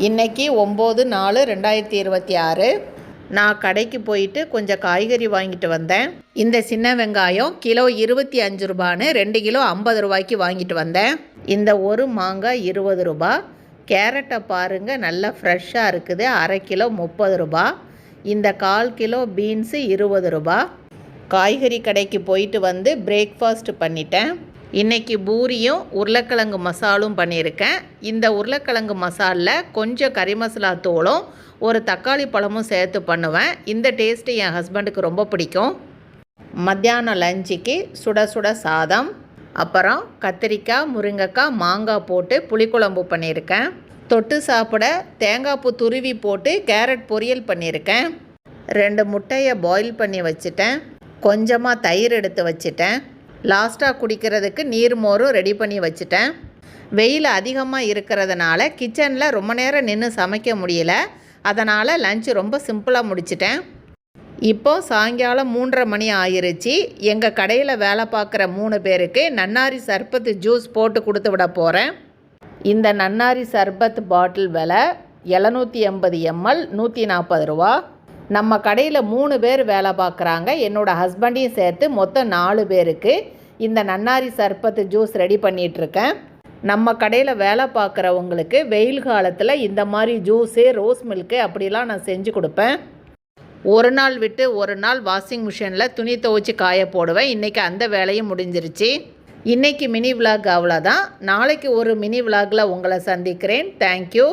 இன்றைக்கி 9/4/2026 நான் கடைக்கு போயிட்டு கொஞ்சம் காய்கறி வாங்கிட்டு வந்தேன். இந்த சின்ன வெங்காயம் கிலோ 25 ரூபான்னு 2 கிலோ 50 ரூபாய்க்கு வாங்கிட்டு வந்தேன். இந்த ஒரு மாங்காய் 20 ரூபா. கேரட்டை பாருங்கள், நல்லா ஃப்ரெஷ்ஷாக இருக்குது, அரை கிலோ 30 ரூபா. இந்த 1/4 கிலோ பீன்ஸு 20 ரூபா. காய்கறி கடைக்கு போயிட்டு வந்து பிரேக்ஃபாஸ்ட் பண்ணிட்டேன். இன்றைக்கி பூரியும் உருளைக்கிழங்கு மசாலும் பண்ணியிருக்கேன். இந்த உருளைக்கிழங்கு மசாலில் கொஞ்சம் கறி மசாலா தூளும் ஒரு தக்காளி பழமும் சேர்த்து பண்ணுவேன். இந்த டேஸ்ட்டு என் ஹஸ்பண்டுக்கு ரொம்ப பிடிக்கும். மத்தியானம் லஞ்சுக்கு சுட சுட சாதம், அப்புறம் கத்திரிக்காய், முருங்கைக்காய், மாங்காய் போட்டு புளிக்குழம்பு பண்ணியிருக்கேன். தொட்டு சாப்பிட தேங்காய் பூ துருவி போட்டு கேரட் பொரியல் பண்ணியிருக்கேன். 2 முட்டையை பாயில் பண்ணி வச்சுட்டேன். கொஞ்சமாக தயிர் எடுத்து வச்சுட்டேன். லாஸ்ட்டாக குடிக்கிறதுக்கு நீர் மோரும் ரெடி பண்ணி வச்சுட்டேன். வெயில் அதிகமாக இருக்கிறதுனால கிச்சனில் ரொம்ப நேரம் நின்று சமைக்க முடியல. அதனால் லஞ்சு ரொம்ப சிம்பிளாக முடிச்சிட்டேன். இப்போது சாயங்காலம் 3:30 மணி ஆயிருச்சு. எங்கள் கடையில் வேலை பார்க்குற 3 பேருக்கு நன்னாரி சர்பத் ஜூஸ் போட்டு கொடுத்து விட போகிறேன். இந்த நன்னாரி சர்பத் பாட்டில் விலை 780 ml 140 ரூபா. நம்ம கடையில் 3 பேர் வேலை பார்க்குறாங்க. என்னோடய ஹஸ்பண்டையும் சேர்த்து மொத்தம் 4 பேருக்கு இந்த நன்னாரி சர்பத்து ஜூஸ் ரெடி பண்ணிகிட்ருக்கேன். நம்ம கடையில் வேலை பார்க்குறவங்களுக்கு வெயில் காலத்தில் இந்த மாதிரி ஜூஸு, ரோஸ் மில்க்கு அப்படிலாம் நான் செஞ்சு கொடுப்பேன். ஒரு நாள் விட்டு ஒரு நாள் வாஷிங் மிஷினில் துணி துவைச்சி காய போடுவேன். இன்றைக்கி அந்த வேலையும் முடிஞ்சிருச்சு. இன்றைக்கி மினி விலாக் அவ்வளோதான். நாளைக்கு ஒரு மினி விலாகில் உங்களை சந்திக்கிறேன். தேங்க்யூ.